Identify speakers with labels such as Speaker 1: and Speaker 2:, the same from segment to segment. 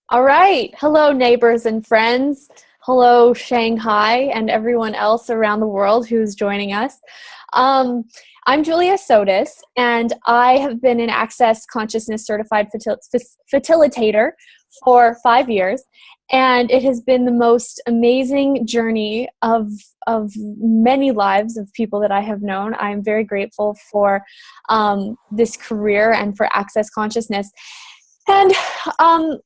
Speaker 1: All right. Hello, neighbors and friends. Hello, Shanghai, and everyone else around the world who's joining us. Um, I'm Julia Sotis, and I have been an Access Consciousness Certified Facilitator for 5 years. And it has been the most amazing journey of many lives of people that I have known. I'm very grateful for this career and for Access Consciousness. And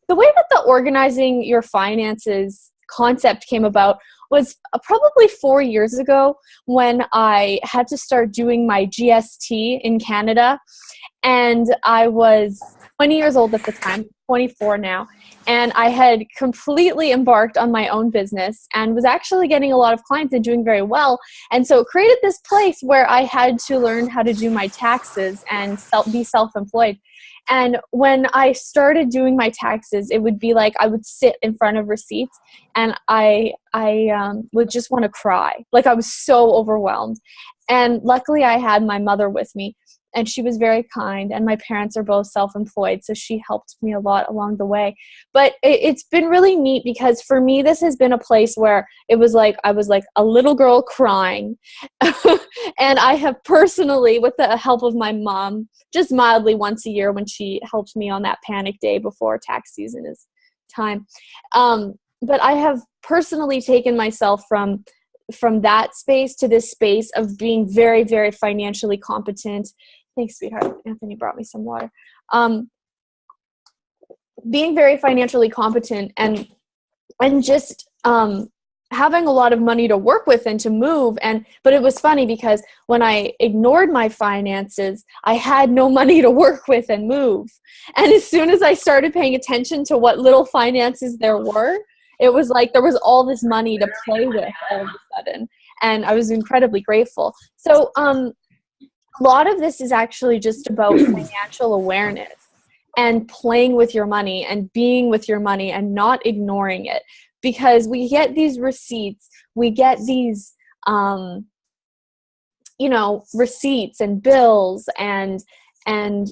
Speaker 1: the way that the organizing your finances concept came about was probably 4 years ago when I had to start doing my GST in Canada. And I was 20 years old at the time, 24 now. And I had completely embarked on my own business and was actually getting a lot of clients and doing very well. And so it created this place where I had to learn how to do my taxes and be self-employed. And when I started doing my taxes, it would be like I would sit in front of receipts and I would just want to cry. Like I was so overwhelmed. And luckily I had my mother with me, and she was very kind, and my parents are both self-employed, so she helped me a lot along the way. But it's been really neat because for me, this has been a place where it was like I was like a little girl crying. And I have personally, with the help of my mom, just mildly once a year when she helped me on that panic day before tax season is time. But I have personally taken myself from that space to this space of being very, very financially competent. Thanks, sweetheart. Anthony brought me some water. Being very financially competent and just having a lot of money to work with and to move. But it was funny because when I ignored my finances, I had no money to work with and move. And as soon as I started paying attention to what little finances there were, it was like there was all this money to play with all of a sudden. And I was incredibly grateful. So a lot of this is actually just about financial awareness and playing with your money and being with your money and not ignoring it. Because we get these receipts, we get these, receipts and bills and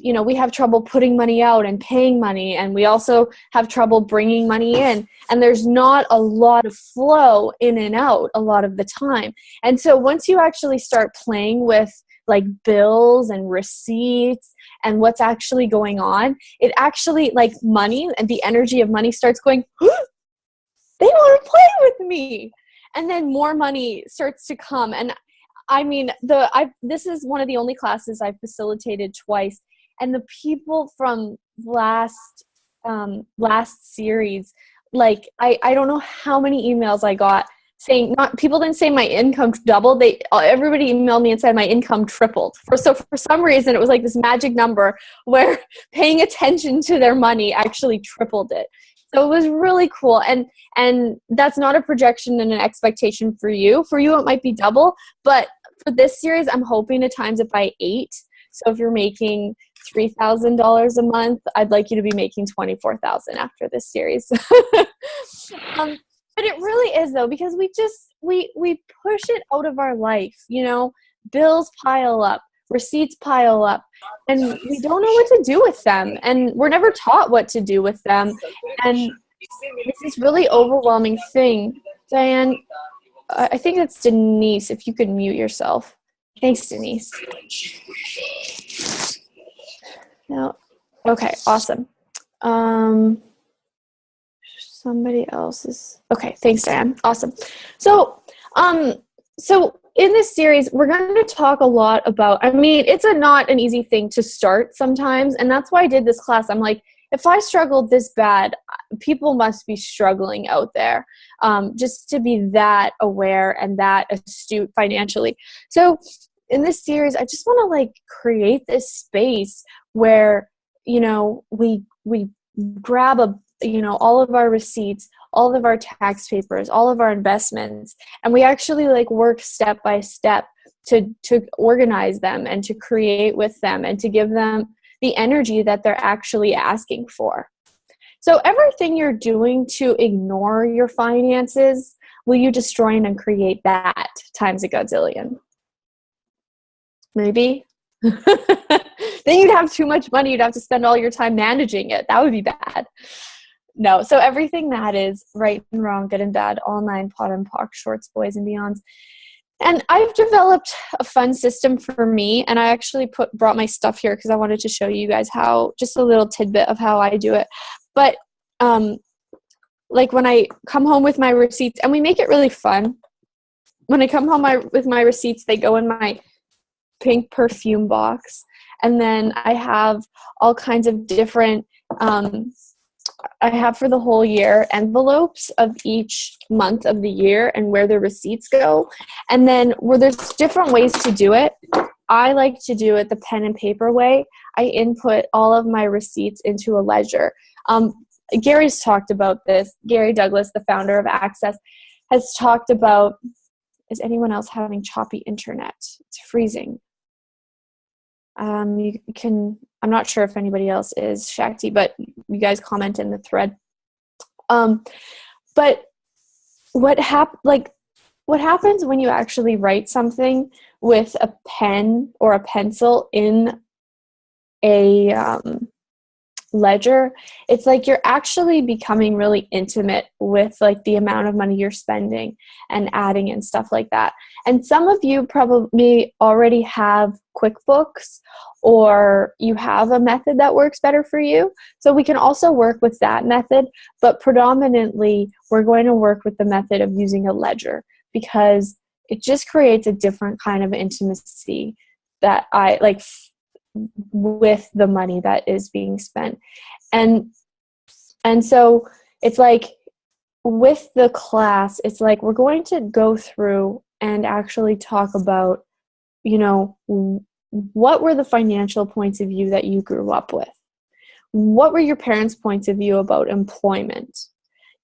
Speaker 1: we have trouble putting money out and paying money, and we also have trouble bringing money in, and there's not a lot of flow in and out a lot of the time. And so once you actually start playing with like bills and receipts and what's actually going on, it actually, like, money and the energy of money starts going, they want to play with me. And then more money starts to come. And I mean, this is one of the only classes I've facilitated twice. And the people from last series, like, I don't know how many emails I got saying, people didn't say my income doubled. Everybody emailed me and said my income tripled. So for some reason, it was like this magic number where paying attention to their money actually tripled it. So it was really cool. And that's not a projection and an expectation for you. For you, it might be double. But for this series, I'm hoping to times it by 8. So if you're making $3,000 a month, I'd like you to be making $24,000 after this series. But it really is, though, because we push it out of our life. Bills pile up, receipts pile up, and we don't know what to do with them, and we're never taught what to do with them, and it's this really overwhelming thing. Diane, I think it's Denise, if you could mute yourself. Thanks, Denise. No. Okay, awesome. Somebody else is okay. Thanks, Diane. Awesome. So in this series, we're going to talk a lot about, it's not an easy thing to start sometimes. And that's why I did this class. I'm like, if I struggled this bad, people must be struggling out there, just to be that aware and that astute financially. So in this series, I just want to create this space where, we grab all of our receipts, all of our tax papers, all of our investments, and we actually work step by step to organize them and to create with them and to give them the energy that they're actually asking for. So everything you're doing to ignore your finances, will you destroy and create that times a godzillion? Maybe. Then you'd have too much money. You'd have to spend all your time managing it. That would be bad. No, so everything that is right and wrong, good and bad, all nine, pot and pock, shorts, boys and beyonds. And I've developed a fun system for me, and I actually brought my stuff here because I wanted to show you guys how, just a little tidbit of how I do it. But like when I come home with my receipts, and we make it really fun. When I come home with my receipts, they go in my pink perfume box, and then I have all kinds of different I have for the whole year envelopes of each month of the year and where the receipts go. And then where there's different ways to do it. I like to do it the pen and paper way. I input all of my receipts into a ledger. Gary's talked about this. Gary Douglas, the founder of Access, has talked about, is anyone else having choppy internet? It's freezing. You can, I'm not sure if anybody else is, Shakti, but you guys comment in the thread. But what happens when you actually write something with a pen or a pencil in a ledger, it's like you're actually becoming really intimate with like the amount of money you're spending and adding and stuff like that. And some of you probably already have QuickBooks, or you have a method that works better for you. So we can also work with that method, but predominantly we're going to work with the method of using a ledger, because it just creates a different kind of intimacy that I like with the money that is being spent. And so it's like with the class, it's like we're going to go through and actually talk about, you know, what were the financial points of view that you grew up with? What were your parents' points of view about employment?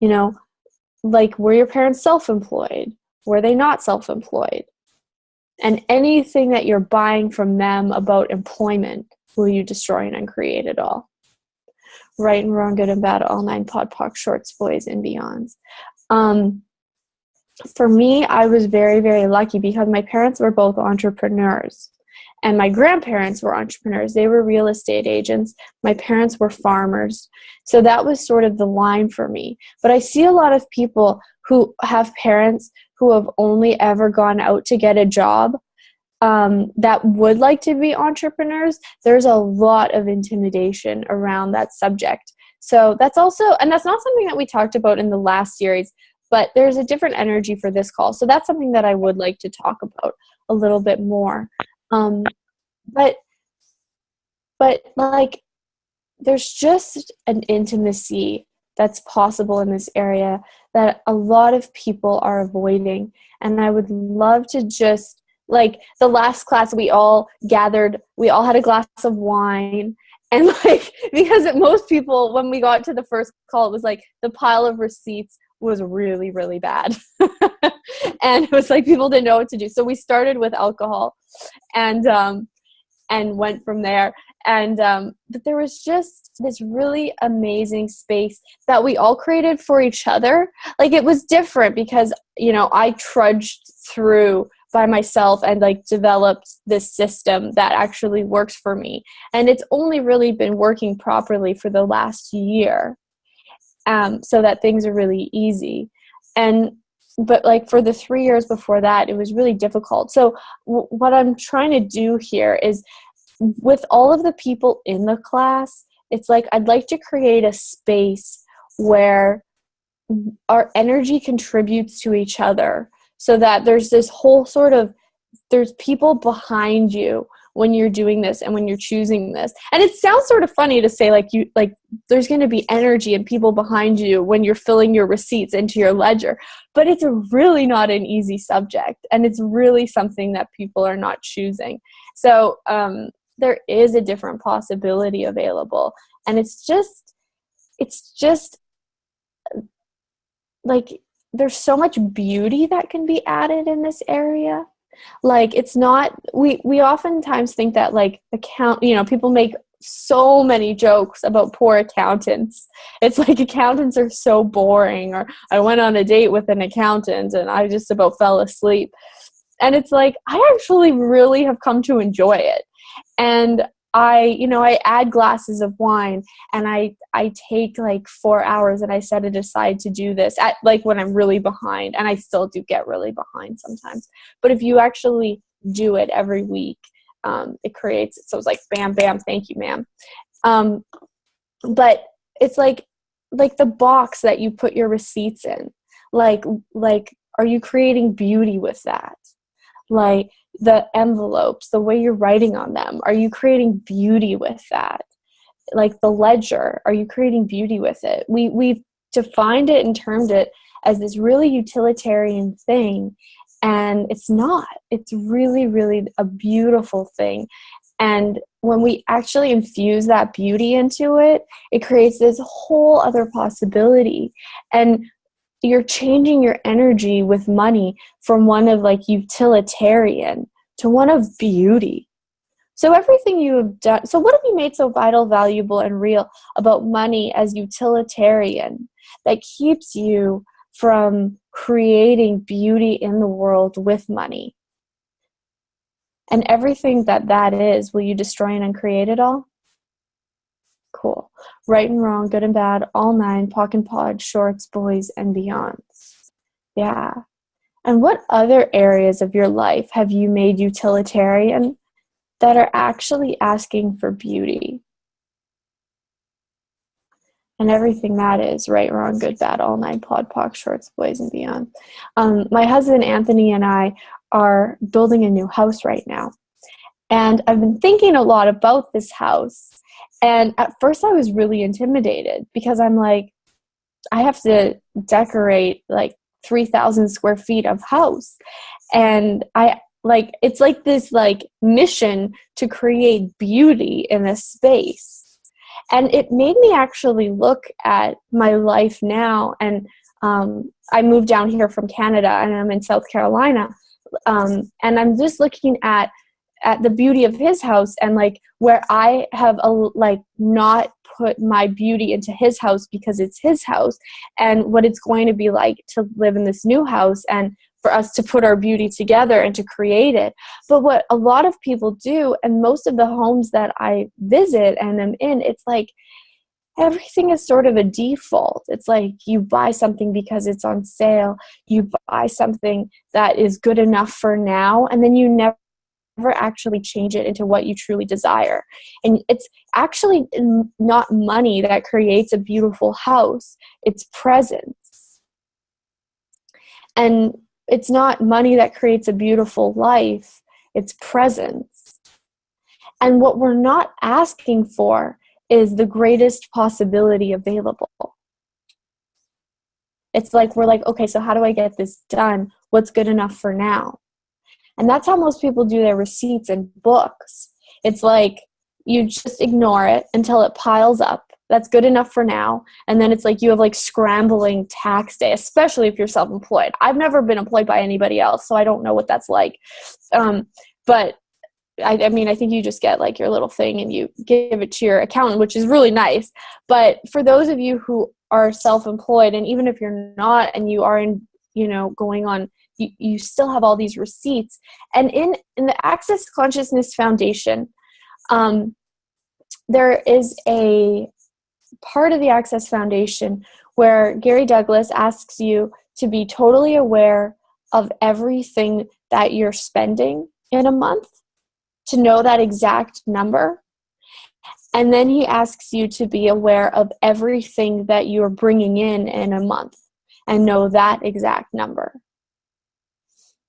Speaker 1: You know, like, were your parents self-employed? Were they not self-employed? And anything that you're buying from them about employment, will you destroy and uncreate it all? Right and wrong, good and bad, all nine, pod, poc, shorts, boys, and beyonds. For me, I was very, very lucky because my parents were both entrepreneurs. And my grandparents were entrepreneurs. They were real estate agents. My parents were farmers. So that was sort of the line for me. But I see a lot of people who have parents who have only ever gone out to get a job that would like to be entrepreneurs. There's a lot of intimidation around that subject. So that's also, and that's not something that we talked about in the last series, but there's a different energy for this call. So that's something that I would like to talk about a little bit more. But like, there's just an intimacy that's possible in this area that a lot of people are avoiding. And I would love to just, like, the last class we all gathered, we all had a glass of wine. And like, because most people, when we got to the first call, it was like the pile of receipts was really, really bad. And it was like people didn't know what to do. So we started with alcohol and went from there. And but there was just this really amazing space that we all created for each other. Like, it was different because, you know, I trudged through by myself and like developed this system that actually works for me. And it's only really been working properly for the last year. So that things are really easy. But like for the 3 years before that, it was really difficult. So what I'm trying to do here is, with all of the people in the class, it's like I'd like to create a space where our energy contributes to each other, so that there's this whole sort of, there's people behind you when you're doing this and when you're choosing this. And it sounds sort of funny to say, like, you, like, there's going to be energy and people behind you when you're filling your receipts into your ledger, but it's really not an easy subject, and it's really something that people are not choosing. So there is a different possibility available, and it's just like, there's so much beauty that can be added in this area. Like, it's not, we oftentimes think that, like, people make so many jokes about poor accountants. It's like accountants are so boring, or I went on a date with an accountant and I just about fell asleep. And it's like, I actually really have come to enjoy it. And I add glasses of wine, and I take like 4 hours and I set it aside to do this at like when I'm really behind, and I still do get really behind sometimes. But if you actually do it every week, it creates, so it's like bam, bam, thank you, ma'am. But it's like the box that you put your receipts in, like, are you creating beauty with that? Like the envelopes, the way you're writing on them, are you creating beauty with that? Like the ledger, are you creating beauty with it? We've defined it and termed it as this really utilitarian thing, and it's not. It's really, really a beautiful thing. And when we actually infuse that beauty into it, it creates this whole other possibility. And you're changing your energy with money from one of like utilitarian to one of beauty. So everything you have done, so what have you made so vital, valuable, and real about money as utilitarian that keeps you from creating beauty in the world with money? And everything that is, will you destroy and uncreate it all? Cool. Right and wrong, good and bad, all nine, pock and pod, shorts, boys, and beyonds. Yeah. And what other areas of your life have you made utilitarian that are actually asking for beauty? And everything that is, right, wrong, good, bad, all nine, pod, pock, shorts, boys, and beyond. My husband, Anthony, and I are building a new house right now. And I've been thinking a lot about this house. And at first I was really intimidated because I'm like, I have to decorate like 3,000 square feet of house. And it's like this like mission to create beauty in a space. And it made me actually look at my life now. And I moved down here from Canada, and I'm in South Carolina. And I'm just looking at the beauty of his house, and like where I have not put my beauty into his house because it's his house, and what it's going to be like to live in this new house and for us to put our beauty together and to create it. But what a lot of people do, and most of the homes that I visit and am in, it's like everything is sort of a default. It's like you buy something because it's on sale. You buy something that is good enough for now, and then you never actually change it into what you truly desire. And it's actually not money that creates a beautiful house. It's presence. And it's not money that creates a beautiful life. It's presence. And what we're not asking for is the greatest possibility available. It's like, we're like, okay, so how do I get this done? What's good enough for now? And that's how most people do their receipts and books. It's like you just ignore it until it piles up. That's good enough for now. And then it's like you have like scrambling tax day, especially if you're self-employed. I've never been employed by anybody else, so I don't know what that's like. But I mean, I think you just get like your little thing and you give it to your accountant, which is really nice. But for those of you who are self-employed, and even if you're not and you are in, going on, you still have all these receipts. And in the Access Consciousness Foundation, there is a part of the Access Foundation where Gary Douglas asks you to be totally aware of everything that you're spending in a month, to know that exact number. And then he asks you to be aware of everything that you're bringing in a month and know that exact number.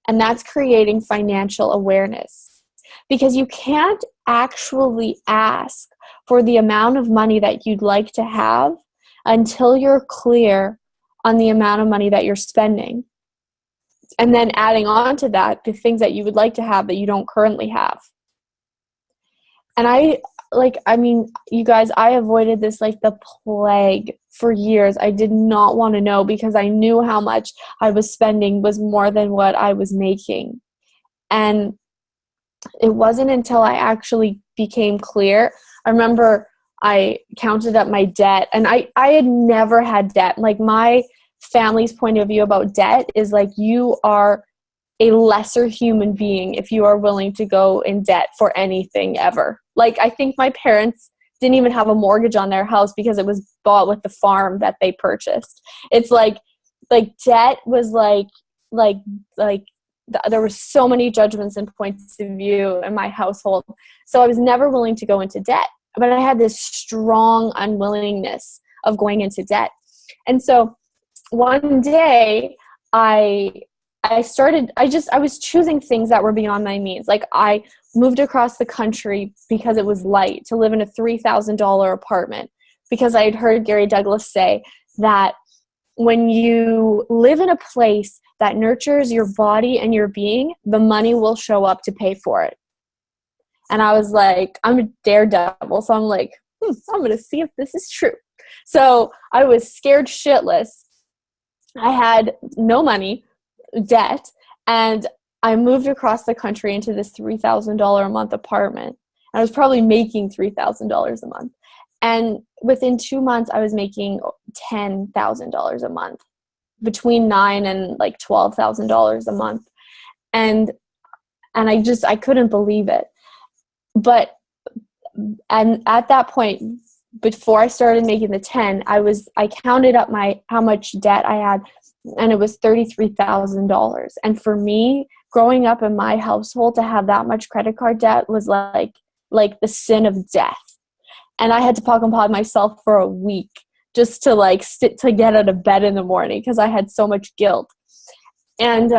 Speaker 1: And that's creating financial awareness, because you can't actually ask for the amount of money that you'd like to have until you're clear on the amount of money that you're spending. And then adding on to that, the things that you would like to have that you don't currently have. And you guys, I avoided this like the plague for years. I did not want to know, because I knew how much I was spending was more than what I was making. And it wasn't until I actually became clear. I remember I counted up my debt, and I had never had debt. Like, my family's point of view about debt is like, you are a lesser human being if you are willing to go in debt for anything ever. Like, I think my parents didn't even have a mortgage on their house because it was bought with the farm that they purchased. It's like debt was there were so many judgments and points of view in my household. So I was never willing to go into debt, but I had this strong unwillingness of going into debt. And so one day I was choosing things that were beyond my means. Like, I moved across the country because it was light to live in a $3,000 apartment, because I had heard Gary Douglas say that when you live in a place that nurtures your body and your being, the money will show up to pay for it. And I was like, I'm a daredevil. So I'm like, I'm going to see if this is true. So I was scared shitless. I had no money, debt, and I moved across the country into this $3,000 a month apartment. I was probably making $3,000 a month. And within 2 months, I was making $10,000 a month, between $9,000 and like $12,000 a month. And I couldn't believe it. And at that point, before I started making the 10, I counted up how much debt I had, and it was $33,000. And for me, growing up in my household, to have that much credit card debt was like the sin of death. And I had to pock and pod myself for a week just to sit to get out of bed in the morning because I had so much guilt. And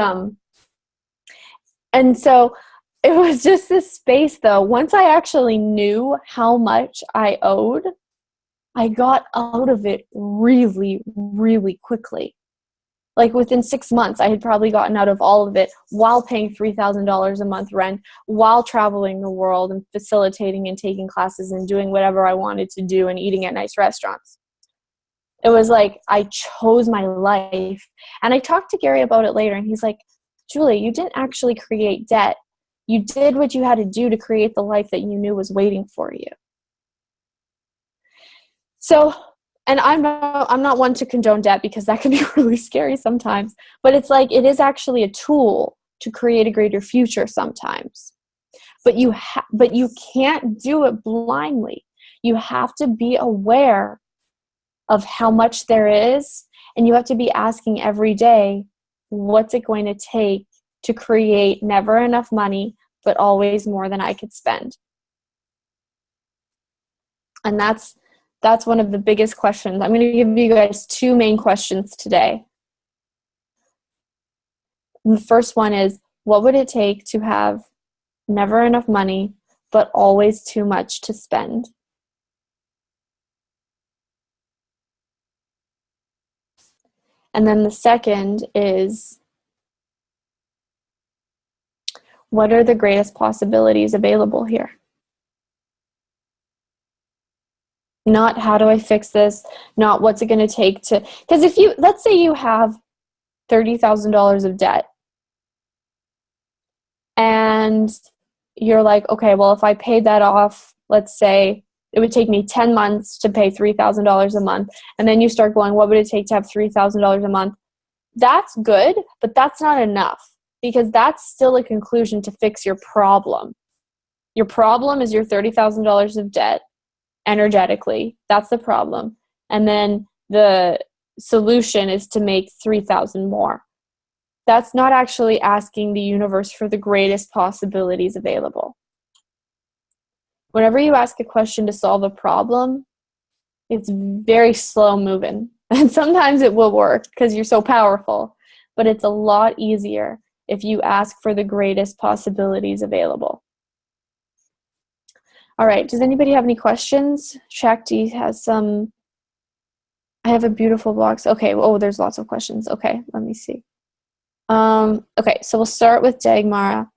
Speaker 1: so it was just this space, though. Once I actually knew how much I owed, I got out of it really, really quickly. Like, within 6 months, I had probably gotten out of all of it while paying $3,000 a month rent, while traveling the world and facilitating and taking classes and doing whatever I wanted to do and eating at nice restaurants. It was like I chose my life. And I talked to Gary about it later, and he's like, Julie, you didn't actually create debt. You did what you had to do to create the life that you knew was waiting for you. So, and I'm not one to condone debt, because that can be really scary sometimes, but it's like, it is actually a tool to create a greater future sometimes. But you can't do it blindly. You have to be aware of how much there is, and you have to be asking every day, what's it going to take to create never enough money, but always more than I could spend? And that's one of the biggest questions. I'm going to give you guys 2 main questions today. And the first one is, what would it take to have never enough money, but always too much to spend? And then the second is, what are the greatest possibilities available here? Not how do I fix this, not what's it going to take to, because let's say you have $30,000 of debt, and you're like, okay, well, if I paid that off, let's say it would take me 10 months to pay $3,000 a month. And then you start going, what would it take to have $3,000 a month? That's good, but that's not enough, because that's still a conclusion to fix your problem. Your problem is your $30,000 of debt. Energetically, that's the problem. And then the solution is to make 3,000 more. That's not actually asking the universe for the greatest possibilities available. Whenever you ask a question to solve a problem, it's very slow moving. And sometimes it will work because you're so powerful, but it's a lot easier if you ask for the greatest possibilities available. All right, does anybody have any questions? Shakti has some. I have a beautiful box. Okay, there's lots of questions. Okay, let me see. Okay, so we'll start with Dagmara.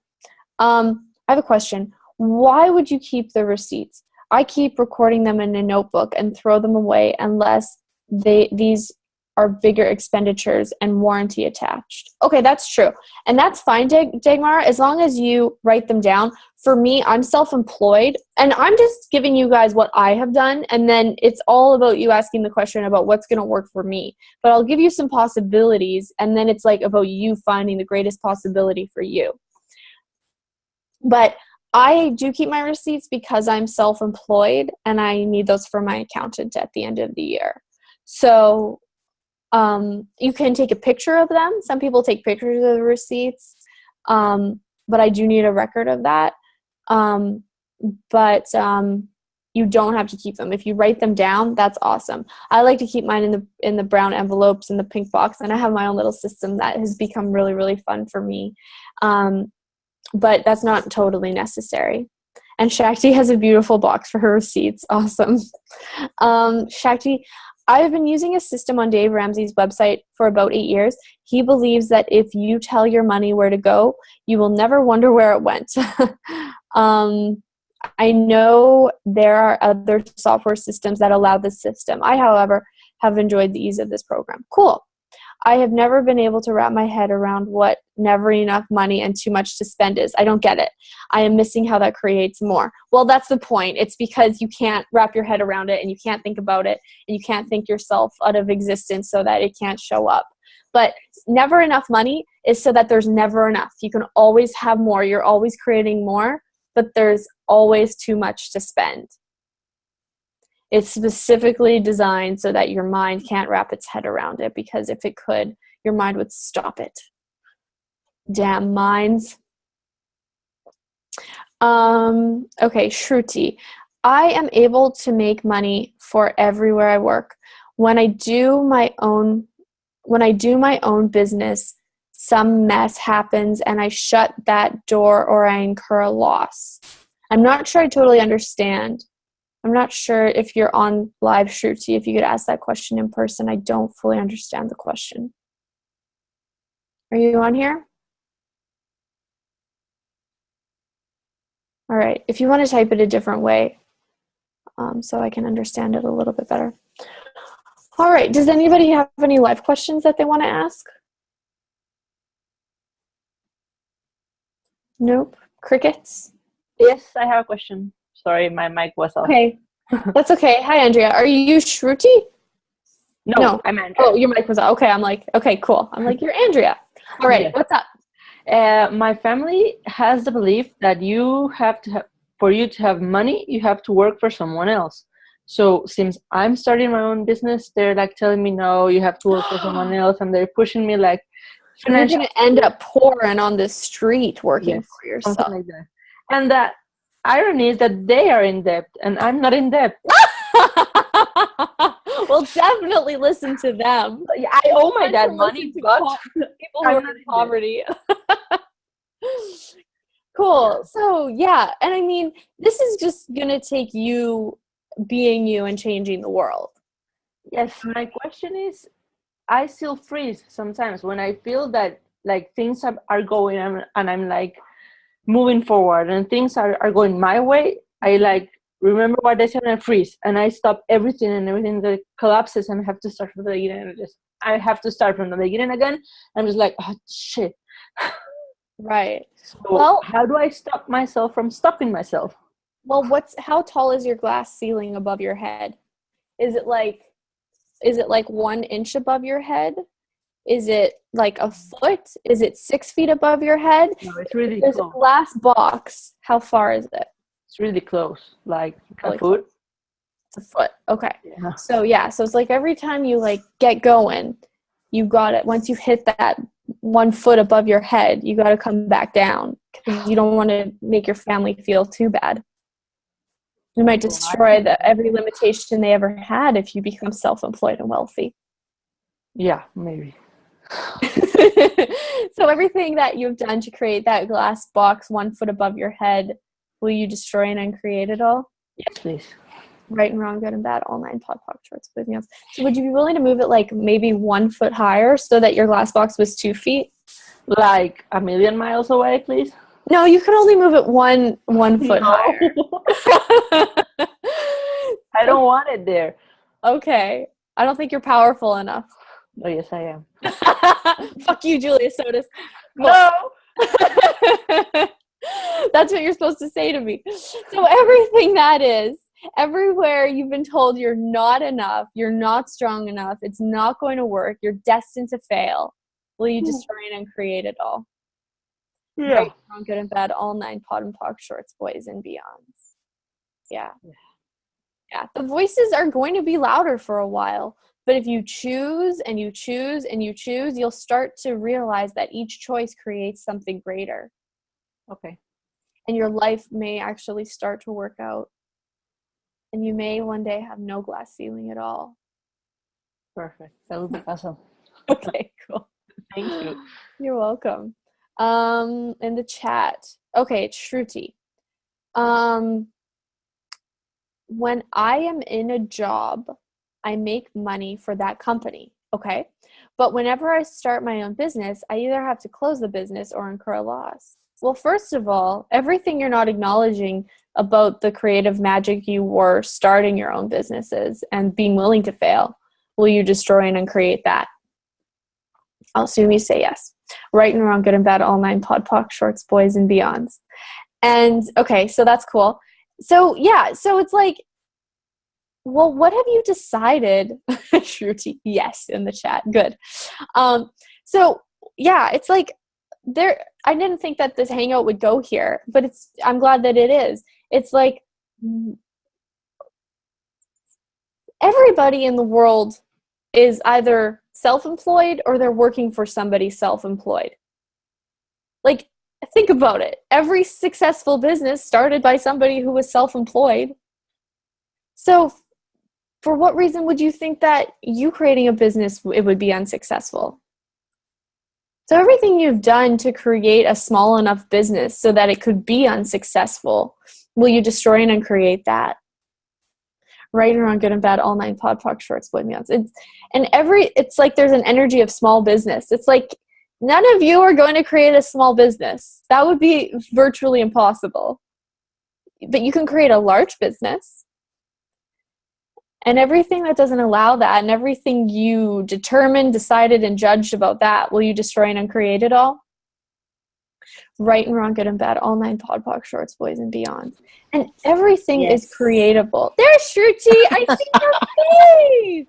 Speaker 1: I have a question. Why would you keep the receipts? I keep recording them in a notebook and throw them away unless these are bigger expenditures and warranty attached. Okay, that's true. And that's fine, Dagmar, as long as you write them down. For me, I'm self-employed, and I'm just giving you guys what I have done, and then it's all about you asking the question about what's going to work for me. But I'll give you some possibilities, and then it's like about you finding the greatest possibility for you. But I do keep my receipts because I'm self-employed, and I need those for my accountant at the end of the year. So you can take a picture of them. Some people take pictures of the receipts, but I do need a record of that. But you don't have to keep them. If you write them down, that's awesome. I like to keep mine in the brown envelopes in the pink box, and I have my own little system that has become really, really fun for me. But that's not totally necessary. And Shakti has a beautiful box for her receipts. Awesome. Shakti, I've been using a system on Dave Ramsey's website for about 8 years. He believes that if you tell your money where to go, you will never wonder where it went. I know there are other software systems that allow this system. I, however, have enjoyed the ease of this program. Cool. I have never been able to wrap my head around what never enough money and too much to spend is. I don't get it. I am missing how that creates more. Well, that's the point. It's because you can't wrap your head around it, and you can't think about it, and you can't think yourself out of existence so that it can't show up. But never enough money is so that there's never enough. You can always have more. You're always creating more, but there's always too much to spend. It's specifically designed so that your mind can't wrap its head around it, because if it could, your mind would stop it. Damn minds. Okay, Shruti. I am able to make money for everywhere I work. When I do my own business, some mess happens and I shut that door or I incur a loss. I'm not sure I totally understand. I'm not sure if you're on live, Shruti, if you could ask that question in person. I don't fully understand the question. Are you on here? All right. If you want to type it a different way, so I can understand it a little bit better. All right. Does anybody have any live questions that they want to ask? Nope. Crickets?
Speaker 2: Yes, I have a question. Sorry, my mic was off.
Speaker 1: Okay. That's okay. Hi, Andrea. Are you Shruti?
Speaker 2: No, I'm Andrea.
Speaker 1: Oh, your mic was off. Okay, I'm like, okay, cool. I'm like, you're Andrea. All right, What's up?
Speaker 2: My family has the belief that for you to have money, you have to work for someone else. So since I'm starting my own business, they're like telling me, no, you have to work for someone else, and they're pushing me like
Speaker 1: financial. You're going to end up poor and on the street working for yourself.
Speaker 2: Something like that. And the irony is that they are in debt and I'm not in debt.
Speaker 1: Well, definitely listen to them.
Speaker 2: I owe my dad money, but
Speaker 1: people who are in poverty. Cool. So, yeah. And I mean, this is just going to take you being you and changing the world.
Speaker 2: Yes. My question is, I still freeze sometimes when I feel that like things are going and I'm like moving forward and things are going my way. I like remember what I said and I freeze and I stop everything and everything that collapses and I have to start from the beginning. I have to start from the beginning again. I'm just like, oh shit.
Speaker 1: Right.
Speaker 2: So well, how do I stop myself from stopping myself?
Speaker 1: Well, how tall is your glass ceiling above your head? Is it like 1 inch above your head? Is it like a foot? Is it 6 feet above your head?
Speaker 2: No, it's really
Speaker 1: close. There's a glass box. How far is it?
Speaker 2: It's really close, like a foot.
Speaker 1: It's a foot. Okay. Yeah. So it's like every time you like get going, you got it. Once you hit that 1 foot above your head, you got to come back down because you don't want to make your family feel too bad. You might destroy every limitation they ever had if you become self-employed and wealthy.
Speaker 2: Yeah, maybe.
Speaker 1: So everything that you've done to create that glass box 1 foot above your head, will you destroy and uncreate it all?
Speaker 2: Yes, please.
Speaker 1: Right and wrong, good and bad, all 9 pod pop shorts, everything else. So would you be willing to move it like maybe 1 foot higher so that your glass box was 2 feet?
Speaker 2: Like a million miles away, please?
Speaker 1: No, you can only move it one foot higher.
Speaker 2: I don't want it there.
Speaker 1: Okay. I don't think you're powerful enough.
Speaker 2: Oh, yes, I am.
Speaker 1: Fuck you, Julia Sotis.
Speaker 2: No.
Speaker 1: That's what you're supposed to say to me. So everything that is, everywhere you've been told you're not enough, you're not strong enough, it's not going to work, you're destined to fail, will you destroy and uncreate it all?
Speaker 2: Yeah.
Speaker 1: Right, wrong, good and bad, all nine, pot and pock, shorts, boys and beyonds. Yeah. Yeah. The voices are going to be louder for a while, but if you choose and you choose and you choose, you'll start to realize that each choice creates something greater.
Speaker 2: Okay.
Speaker 1: And your life may actually start to work out. And you may one day have no glass ceiling at all.
Speaker 2: Perfect. That would be awesome.
Speaker 1: Okay, cool.
Speaker 2: Thank you.
Speaker 1: You're welcome. In the chat. Okay, Shruti. When I am in a job, I make money for that company. Okay. But whenever I start my own business, I either have to close the business or incur a loss. Well, first of all, everything you're not acknowledging about the creative magic you were starting your own businesses and being willing to fail, will you destroy and uncreate that? I'll assume you say yes. Right and wrong, good and bad, all nine, pod, poc, shorts, boys, and beyonds. And okay, so that's cool. So yeah, so it's like, well, what have you decided? Shruti, yes, in the chat. Good. So yeah, it's like I didn't think that this hangout would go here, but I'm glad that it is. It's like everybody in the world is either self-employed or they're working for somebody self-employed. Like, think about it. Every successful business started by somebody who was self-employed. So for what reason would you think that you creating a business, it would be unsuccessful? So everything you've done to create a small enough business so that it could be unsuccessful, will you destroy and uncreate that? Right and wrong, good and bad, all nine, pod, poc, shorts, boy, meows. It's like there's an energy of small business. It's like none of you are going to create a small business. That would be virtually impossible. But you can create a large business. And everything that doesn't allow that, and everything you determined, decided, and judged about that, will you destroy and uncreate it all? Right and wrong, good and bad, all nine, pod, poc, shorts, boys, and beyond. And everything is creatable. There's Shruti. I see your face.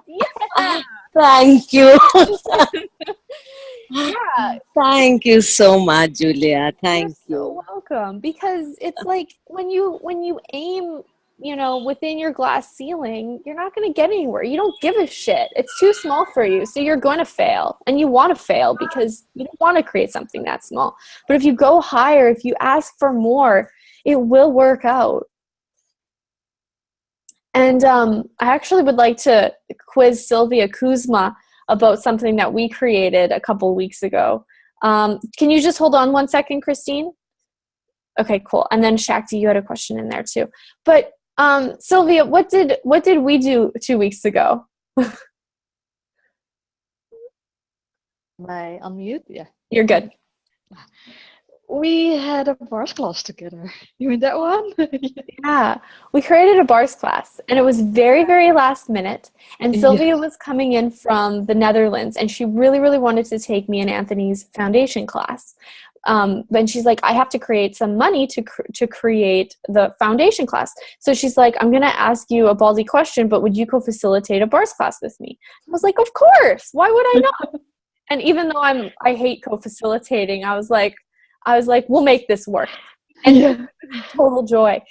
Speaker 1: Yeah.
Speaker 3: Thank you.
Speaker 1: Yeah.
Speaker 3: Thank you so much, Julia. Thank
Speaker 1: You're
Speaker 3: you.
Speaker 1: so welcome. Because it's like when you aim, within your glass ceiling, you're not going to get anywhere. You don't give a shit. It's too small for you. So you're going to fail. And you want to fail because you don't want to create something that small. But if you go higher, if you ask for more, it will work out. And I actually would like to quiz Sylvia Kuzma about something that we created a couple weeks ago. Can you just hold on 1 second, Christine? Okay, cool. And then Shakti, you had a question in there too. But Sylvia, what did we do 2 weeks ago?
Speaker 4: My unmute? Yeah.
Speaker 1: You're good.
Speaker 4: We had a bars class together. You mean that one?
Speaker 1: Yeah, we created a bars class, and it was very, very last minute. And Sylvia was coming in from the Netherlands, and she really, really wanted to take me and Anthony's foundation class. But she's like, I have to create some money to create the foundation class. So she's like, I'm going to ask you a ballsy question, but would you co-facilitate a bars class with me? I was like, of course. Why would I not? And even though I hate co-facilitating, I was like, we'll make this work. And total joy.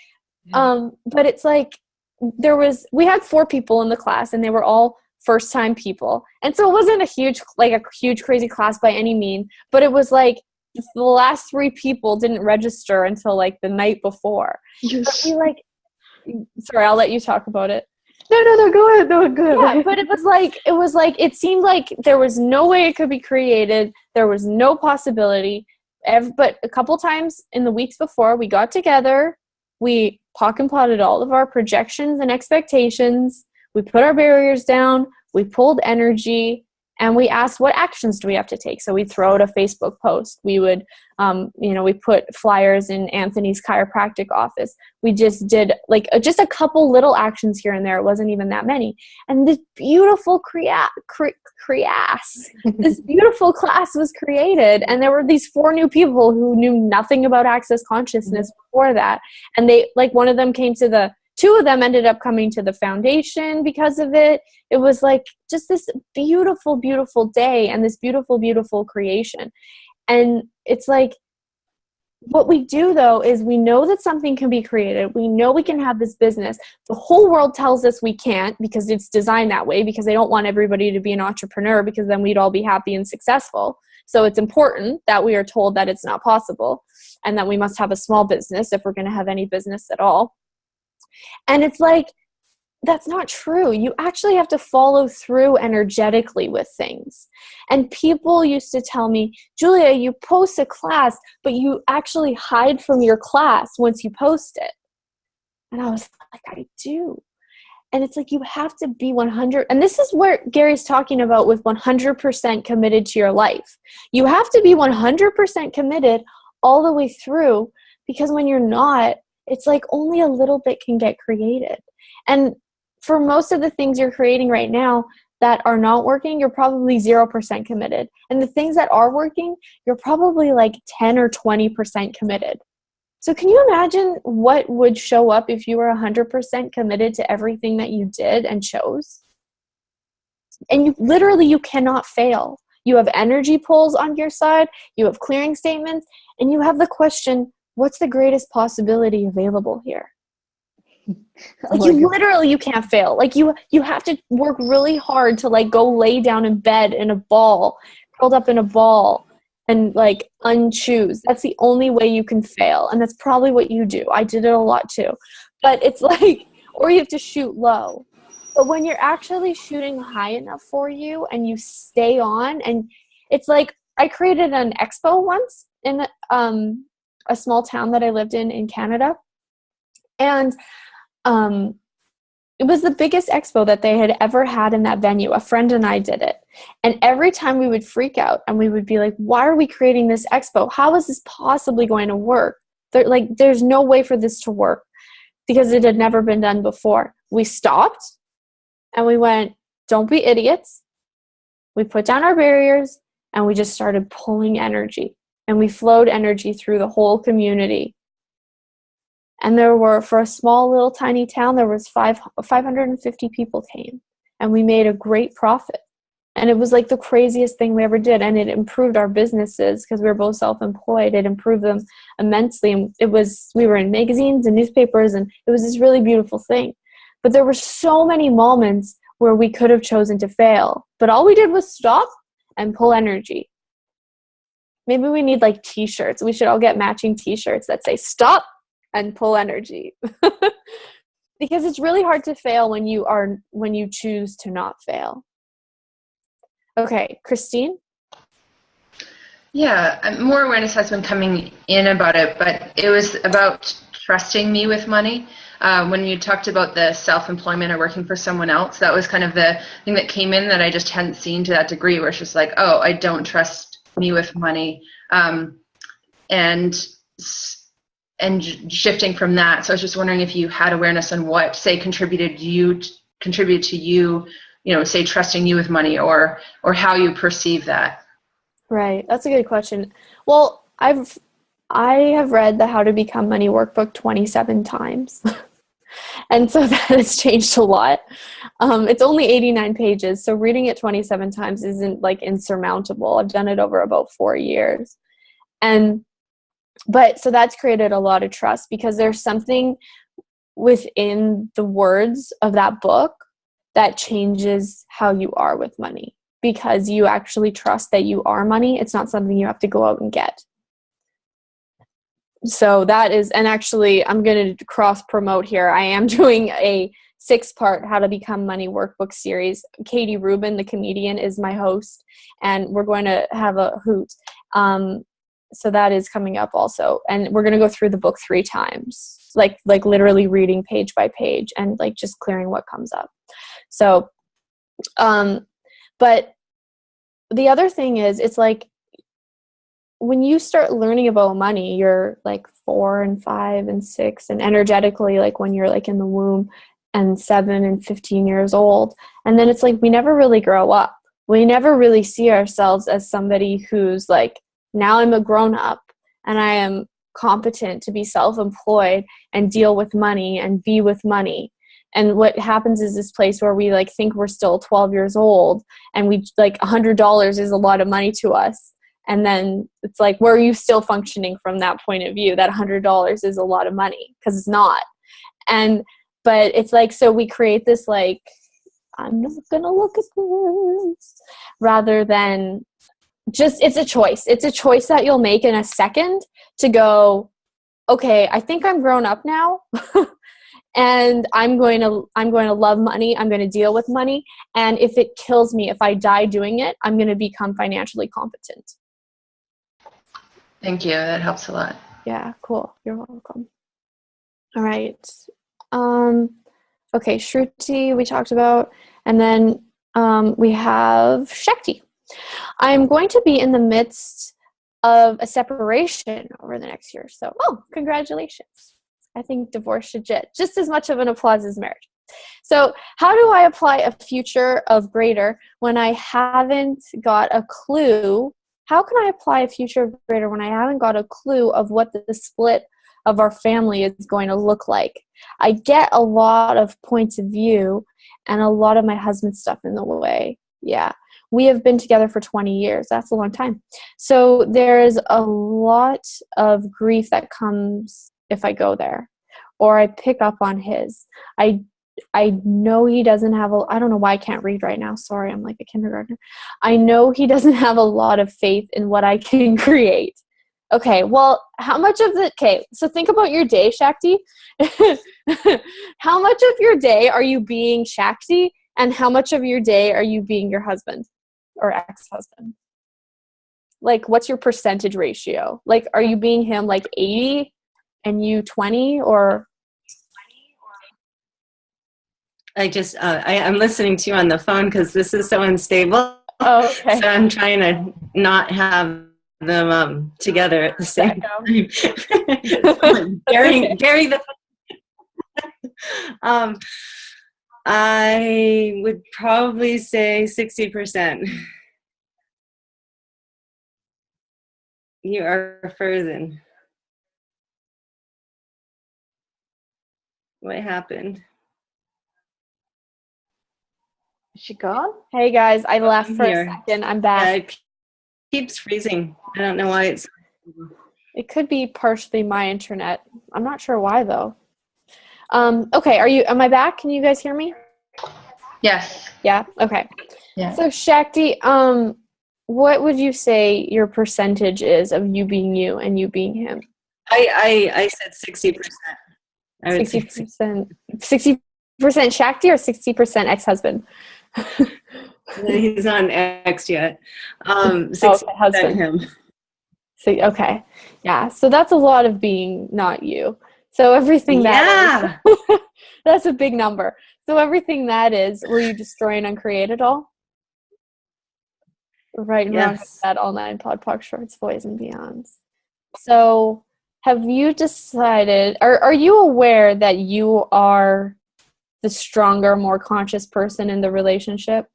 Speaker 1: But it's like we had 4 people in the class, and they were all first-time people. And so it wasn't a huge crazy class by any means, but it was like the last 3 people didn't register until like the night before.
Speaker 4: Yes.
Speaker 1: Sorry, I'll let you talk about it.
Speaker 4: No, go ahead. No, go ahead.
Speaker 1: Yeah, but it seemed like there was no way it could be created. There was no possibility. But a couple times in the weeks before, we got together, we talk and plotted all of our projections and expectations, we put our barriers down, we pulled energy, And we asked, what actions do we have to take? So we throw out a Facebook post. We would, we put flyers in Anthony's chiropractic office. We just did like just a couple little actions here and there. It wasn't even that many. And this beautiful this beautiful class was created. And there were these 4 new people who knew nothing about Access Consciousness before that. And they, like, one of them came to 2 of them ended up coming to the foundation because of it. It was like just this beautiful, beautiful day and this beautiful, beautiful creation. And it's like, what we do though is we know that something can be created. We know we can have this business. The whole world tells us we can't because it's designed that way, because they don't want everybody to be an entrepreneur, because then we'd all be happy and successful. So it's important that we are told that it's not possible and that we must have a small business if we're going to have any business at all. And it's like, that's not true. You actually have to follow through energetically with things. And people used to tell me, Julia, you post a class, but you actually hide from your class once you post it. And I was like, I do. And it's like, you have to be 100. And this is where Gary's talking about with 100% committed to your life. You have to be 100% committed all the way through, because when you're not, it's like only a little bit can get created. And for most of the things you're creating right now that are not working, you're probably 0% committed. And the things that are working, you're probably like 10 or 20% committed. So can you imagine what would show up if you were 100% committed to everything that you did and chose? And you cannot fail. You have energy pulls on your side, you have clearing statements, and you have the question, what's the greatest possibility available here? Like you can't fail. Like you have to work really hard to like go lay down in bed in a ball, curled up in a ball, and like unchoose. That's the only way you can fail. And that's probably what you do. I did it a lot too. But it's like, or you have to shoot low. But when you're actually shooting high enough for you and you stay on, and it's like, I created an expo once in a small town that I lived in Canada. And it was the biggest expo that they had ever had in that venue. A friend and I did it. And every time we would freak out and we would be like, why are we creating this expo? How is this possibly going to work? There's no way for this to work, because it had never been done before. We stopped and we went, don't be idiots. We put down our barriers and we just started pulling energy, and we flowed energy through the whole community. And there were, for a small little tiny town, there was 550 people came, and we made a great profit. And it was like the craziest thing we ever did. And it improved our businesses because we were both self-employed. It improved them immensely. And we were in magazines and newspapers, and it was this really beautiful thing. But there were so many moments where we could have chosen to fail, but all we did was stop and pull energy. Maybe we need like t-shirts. We should all get matching t-shirts that say stop and pull energy. Because it's really hard to fail when you choose to not fail. Okay, Christine?
Speaker 5: Yeah, more awareness has been coming in about it, but it was about trusting me with money. When you talked about the self-employment or working for someone else, that was kind of the thing that came in that I just hadn't seen to that degree, where it's just like, oh, I don't trust me with money. And shifting from that. So I was just wondering if you had awareness on what, say, contributed to you, say trusting you with money, or how you perceive that.
Speaker 1: Right. That's a good question. Well, I have read the How to Become Money workbook 27 times. And so that has changed a lot. It's only 89 pages. So reading it 27 times isn't like insurmountable. I've done it over about 4 years. But so that's created a lot of trust, because there's something within the words of that book that changes how you are with money, because you actually trust that you are money. It's not something you have to go out and get. So that is, and actually I'm going to cross promote here. I am doing a 6-part How to Become Money workbook series. Katie Rubin, the comedian, is my host, and we're going to have a hoot. So that is coming up also. And we're going to go through the book 3 times, like literally reading page by page and like just clearing what comes up. So, but the other thing is, it's like when you start learning about money, you're like 4 and 5 and 6, and energetically, like when you're like in the womb, and 7 and 15 years old. And then it's like we never really grow up. We never really see ourselves as somebody who's like, now I'm a grown up and I am competent to be self-employed and deal with money and be with money. And what happens is this place where we like think we're still 12 years old, and we like $100 is a lot of money to us. And then it's like, where are you still functioning from that point of view? That $100 is a lot of money, because it's not. But it's like, so we create this like, I'm not going to look at this, rather than just, it's a choice. It's a choice that you'll make in a second to go, okay, I think I'm grown up now. And I'm going to love money. I'm going to deal with money. And if it kills me, if I die doing it, I'm going to become financially competent.
Speaker 5: Thank you. That helps a lot.
Speaker 1: Yeah, cool. You're welcome. All right. Okay, Shruti we talked about. And then we have Shakti. I'm going to be in the midst of a separation over the next year. So, congratulations. I think divorce should get just as much of an applause as marriage. So how do I apply a future of greater when I haven't got a clue? How can I apply a future of greater when I haven't got a clue of what the split of our family is going to look like? I get a lot of points of view and a lot of my husband's stuff in the way. Yeah. We have been together for 20 years. That's a long time. So there's a lot of grief that comes if I go there, or I pick up on his. I know he doesn't have I don't know why I can't read right now. Sorry, I'm like a kindergartner. I know he doesn't have a lot of faith in what I can create. Okay, well, how much of so think about your day, Shakti. How much of your day are you being Shakti, and how much of your day are you being your husband or ex-husband? Like, what's your percentage ratio? Like, are you being him like 80 and you 20, or?
Speaker 3: I'm listening to you on the phone because this is so unstable.
Speaker 1: Oh, okay.
Speaker 3: So I'm trying to not have them together at the same time. Gary the I would probably say 60%. You are frozen. What happened?
Speaker 2: Is she gone?
Speaker 1: Hey guys, I left for
Speaker 3: here.
Speaker 1: a second. I'm back.
Speaker 3: Yeah, it keeps freezing. I don't know why it's.
Speaker 1: It could be partially my internet. I'm not sure why though. Okay, am I back? Can you guys hear me?
Speaker 5: Yes.
Speaker 1: Yeah? Okay.
Speaker 5: Yeah.
Speaker 1: So Shakti, what would you say your percentage is of you being you and you being him?
Speaker 3: I said 60%.
Speaker 1: 60%. 60% Shakti or 60% ex-husband?
Speaker 3: He's not an ex yet. 60%
Speaker 1: husband.
Speaker 3: him.
Speaker 1: So, okay. Yeah. So that's a lot of being not you. So everything that is, that's a big number. So everything that is, will you destroy and uncreate it all? Right and wrong, that all 9 podpoc shorts, boys and beyonds. So have you decided, are you aware that you are the stronger, more conscious person in the relationship?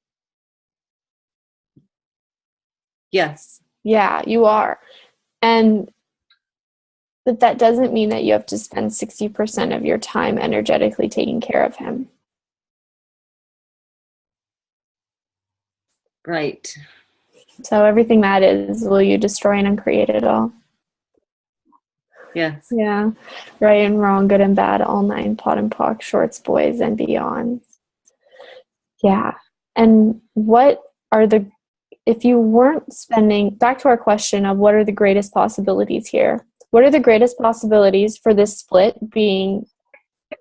Speaker 3: Yes.
Speaker 1: Yeah, you are. And but that doesn't mean that you have to spend 60% of your time energetically taking care of him.
Speaker 3: Right.
Speaker 1: So everything that is, will you destroy and uncreate it all?
Speaker 3: Yes.
Speaker 1: Yeah. Right and wrong, good and bad, all 9 pot and pock, shorts, boys and beyond. Yeah. And what are if you weren't spending, back to our question of what are the greatest possibilities here? What are the greatest possibilities for this split being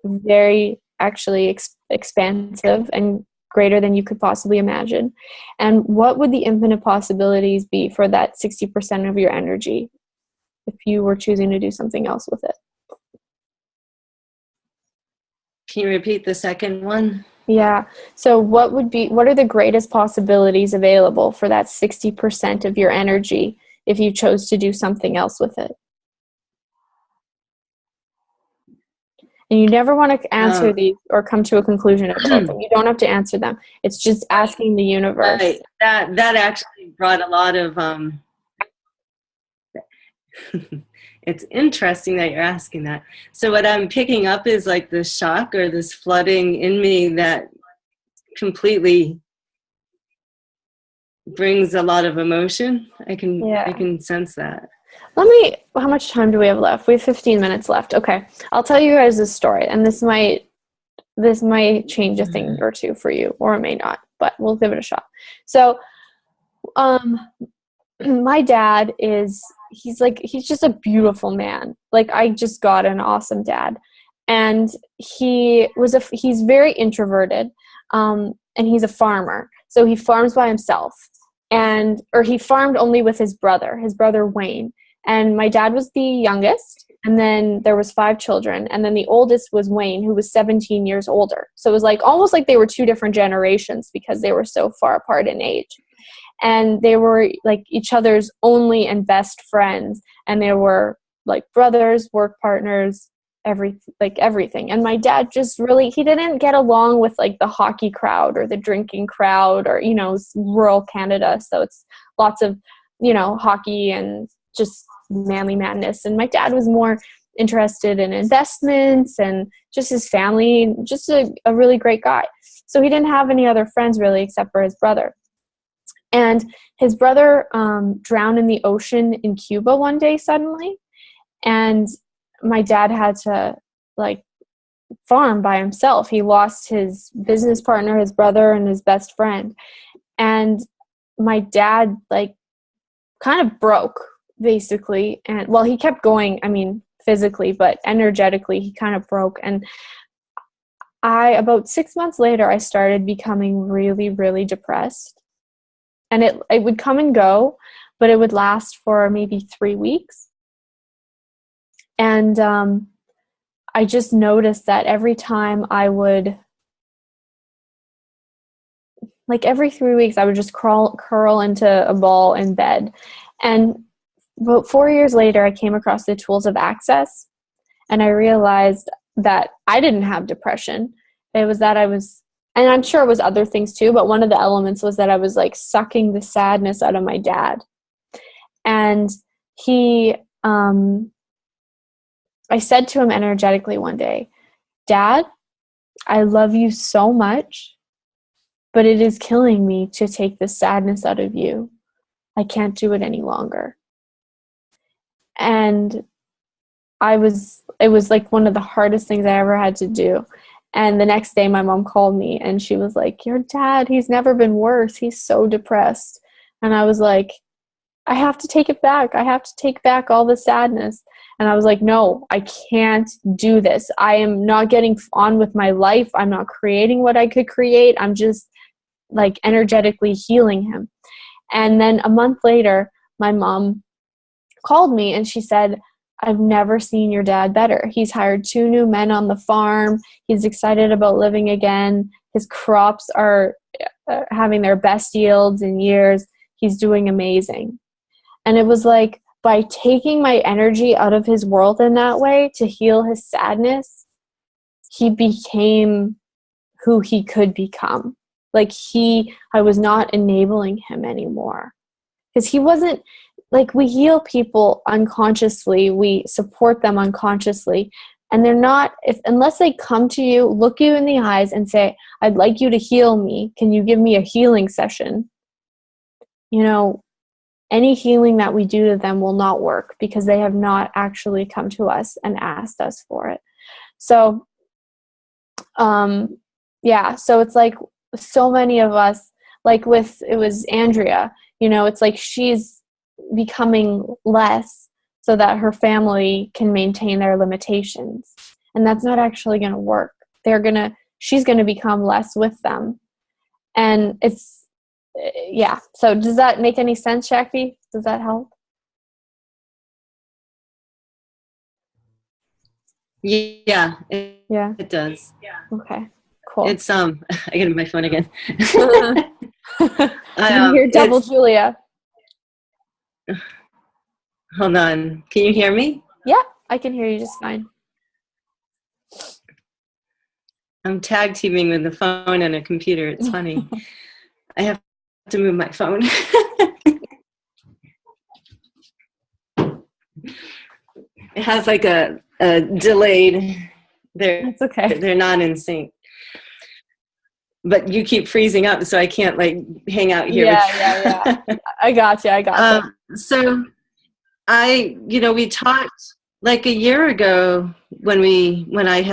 Speaker 1: very actually expansive and greater than you could possibly imagine? And what would the infinite possibilities be for that 60% of your energy if you were choosing to do something else with it?
Speaker 3: Can you repeat the second one?
Speaker 1: Yeah. So what are the greatest possibilities available for that 60% of your energy if you chose to do something else with it? And you never want to answer these or come to a conclusion about them. You don't have to answer them. It's just asking the universe.
Speaker 3: Right. That actually brought a lot of it's interesting that you're asking that. So what I'm picking up is like this shock or this flooding in me that completely brings a lot of emotion. I can sense that.
Speaker 1: How much time do we have left? We have 15 minutes left. Okay. I'll tell you guys this story, and this might change a thing or two for you, or it may not, but we'll give it a shot. So, my dad he's just a beautiful man. Like, I just got an awesome dad. And he's very introverted, and he's a farmer. So he farms by himself, or he farmed only with his brother Wayne. And my dad was the youngest, and then there was 5 children, and then the oldest was Wayne, who was 17 years older. So it was like almost like they were 2 different generations because they were so far apart in age. And they were like each other's only and best friends, and they were like brothers, work partners, everything. And my dad just really, he didn't get along with like the hockey crowd or the drinking crowd, or it's rural Canada, so it's lots of hockey and just manly madness. And my dad was more interested in investments and just his family, just a really great guy. So he didn't have any other friends really except for his brother. And his brother drowned in the ocean in Cuba one day suddenly. And my dad had to farm by himself. He lost his business partner, his brother, and his best friend. And my dad kind of broke, basically. And well, he kept going, physically, but energetically he kind of broke. And about 6 months later, I started becoming really, really depressed. And it would come and go, but it would last for maybe 3 weeks. And I just noticed that every time I would, every 3 weeks, I would just curl into a ball in bed. And about 4 years later, I came across the tools of Access, and I realized that I didn't have depression. It was that and I'm sure it was other things too, but one of the elements was that I was sucking the sadness out of my dad. And I said to him energetically one day, "Dad, I love you so much, but it is killing me to take the sadness out of you. I can't do it any longer." And it was one of the hardest things I ever had to do. And the next day my mom called me and she was like, "Your dad, he's never been worse. He's so depressed." And I was like, "I have to take it back. I have to take back all the sadness." And I was like, "No, I can't do this. I am not getting on with my life. I'm not creating what I could create. I'm just energetically healing him." And then a month later, my mom called me and she said, "I've never seen your dad better. He's hired 2 new men on the farm. He's excited about living again. His crops are having their best yields in years. He's doing amazing." And it was by taking my energy out of his world in that way to heal his sadness, he became who he could become. I was not enabling him anymore. Because he wasn't, we heal people unconsciously, we support them unconsciously, and they're not, unless they come to you, look you in the eyes and say, "I'd like you to heal me. Can you give me a healing session?" Any healing that we do to them will not work because they have not actually come to us and asked us for it. So, so it's so many of us, it was Andrea, it's she's becoming less so that her family can maintain their limitations. And that's not actually going to work. She's going to become less with them. And so does that make any sense, Shakti? Does that help?
Speaker 3: Yeah. It does.
Speaker 1: Okay, Cool.
Speaker 3: It's I get my phone again.
Speaker 1: You hear double Julia.
Speaker 3: Hold on. Can you hear me?
Speaker 1: Yeah, I can hear you just fine.
Speaker 3: I'm tag teaming with the phone and a computer. It's funny. I have to move my phone. It has like a delayed.
Speaker 1: That's okay.
Speaker 3: They're not in sync. But you keep freezing up, so I can't like hang out here.
Speaker 1: Yeah. I got you.
Speaker 3: So we talked like a year ago when I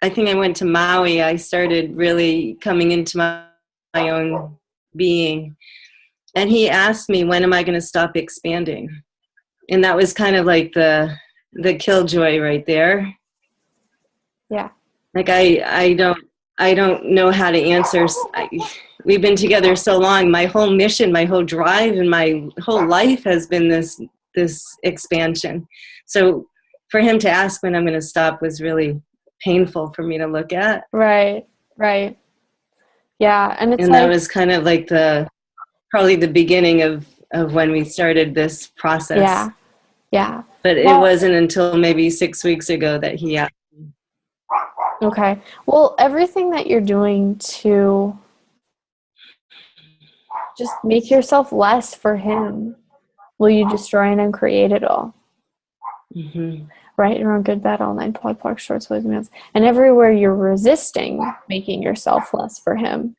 Speaker 3: think I went to Maui. I started really coming into my own being. And he asked me, when am I going to stop expanding? And that was kind of like the killjoy right there.
Speaker 1: Yeah.
Speaker 3: Like I don't know how to answer. We've been together so long. My whole mission, my whole drive, and my whole life has been this expansion. So for him to ask when I'm going to stop was really painful for me to look at.
Speaker 1: Right. Yeah, and
Speaker 3: that was kind of like probably the beginning of when we started this process.
Speaker 1: Yeah.
Speaker 3: But it wasn't until maybe 6 weeks ago that he asked me.
Speaker 1: Okay. Well, everything that you're doing to just make yourself less for him, will you destroy and uncreate it all?
Speaker 3: Mm-hmm.
Speaker 1: Right and wrong, good, bad, all nine, pod, park, shorts, boys, and girls. And everywhere you're resisting making yourself less for him,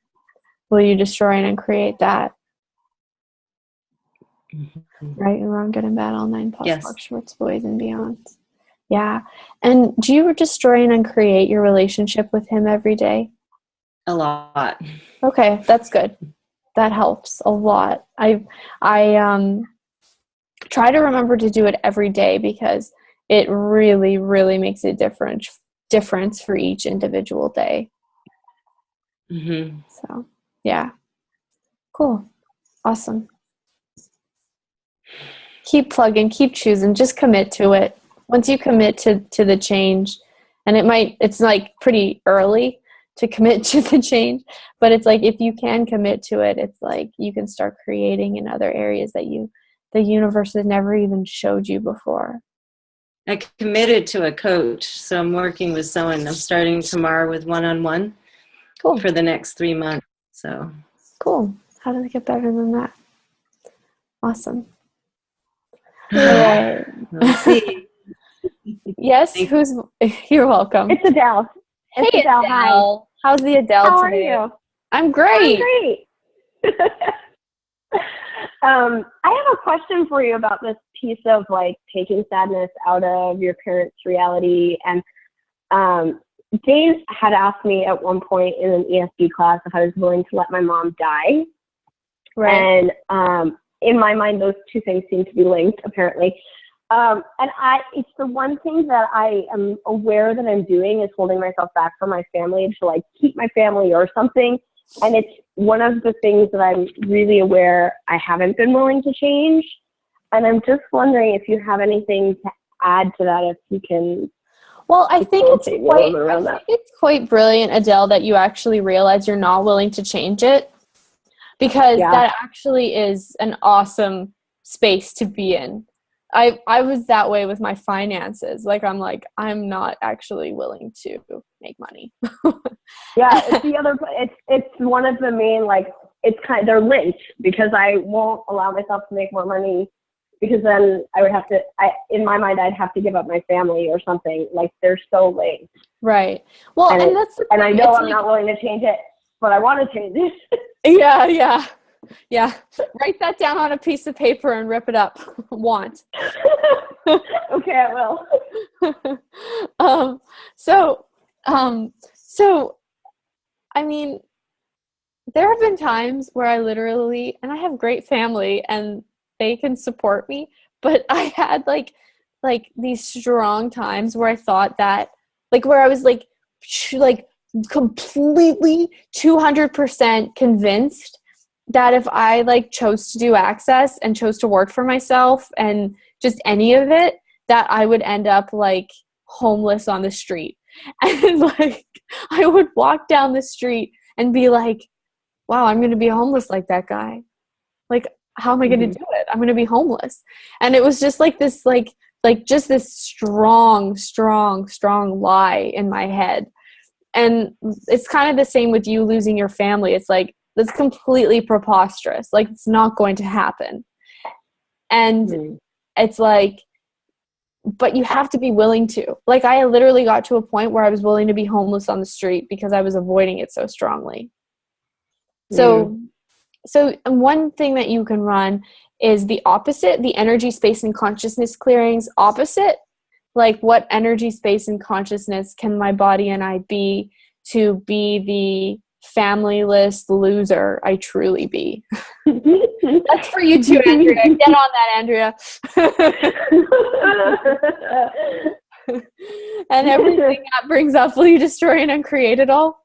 Speaker 1: will you destroy and uncreate that? Mm-hmm. Right and wrong, good and bad, all nine, pod, park, shorts, boys, and beyond. Yeah. And do you destroy and uncreate your relationship with him every day?
Speaker 3: A lot.
Speaker 1: Okay, that's good. That helps a lot. I try to remember to do it every day because it really, really makes a difference for each individual day.
Speaker 3: Mm-hmm.
Speaker 1: So, yeah. Cool. Awesome. Keep plugging, keep choosing, just commit to it. Once you commit to the change, and it's like pretty early to commit to the change, but it's like if you can commit to it, it's like you can start creating in other areas that the universe has never even showed you before.
Speaker 3: I committed to a coach, so I'm working with someone. I'm starting tomorrow with one-on-one. Cool. For the next 3 months. So
Speaker 1: cool. How does it get better than that? Awesome.
Speaker 3: All right. Let's see.
Speaker 1: Yes, you're welcome.
Speaker 6: It's Adele.
Speaker 1: Hey, Adele. Hi. How's the Adele
Speaker 6: How
Speaker 1: today?
Speaker 6: Are you?
Speaker 1: I'm great.
Speaker 6: I have a question for you about this piece of like taking sadness out of your parents' reality. And Dave had asked me at one point in an ESG class if I was willing to let my mom die.
Speaker 1: Right.
Speaker 6: And in my mind, those two things seem to be linked, apparently. It's the one thing that I am aware that I'm doing is holding myself back from my family to like keep my family or something. And it's one of the things that I'm really aware I haven't been willing to change. And I'm just wondering if you have anything to add to that, if you can.
Speaker 1: Well, I think it's quite brilliant, Adele, that you actually realize you're not willing to change it, because that actually is an awesome space to be in. I was that way with my finances. Like, I'm not actually willing to make money.
Speaker 6: Yeah, it's one of the main, like, they're linked, because I won't allow myself to make more money, because then I would have to, in my mind, I'd have to give up my family or something. Like, they're so linked.
Speaker 1: Right. Well, and that's the thing.
Speaker 6: I know I'm not willing to change it, but I want to change it.
Speaker 1: Yeah. Write that down on a piece of paper and rip it up. Want.
Speaker 6: Okay, I will.
Speaker 1: So, I mean, there have been times where I literally, and I have great family and they can support me, but I had like these strong times where I thought that, like, where I was like completely 200% convinced that if I like chose to do Access and chose to work for myself and just any of it, that I would end up like homeless on the street. And like, I would walk down the street and be like, wow, I'm going to be homeless like that guy. Like, how am I going to do it? I'm going to be homeless. And it was just like this, like just this strong lie in my head. And it's kind of the same with you losing your family. It's like, that's completely preposterous. Like, it's not going to happen. And it's like, but you have to be willing to. Like, I literally got to a point where I was willing to be homeless on the street because I was avoiding it so strongly. So one thing that you can run is the opposite, the energy, space, and consciousness clearings opposite. Like, what energy, space, and consciousness can my body and I be to be the familyless loser I truly be? That's for you too, Andrea. Get on that, Andrea. And everything that brings up, will you destroy and uncreate it all?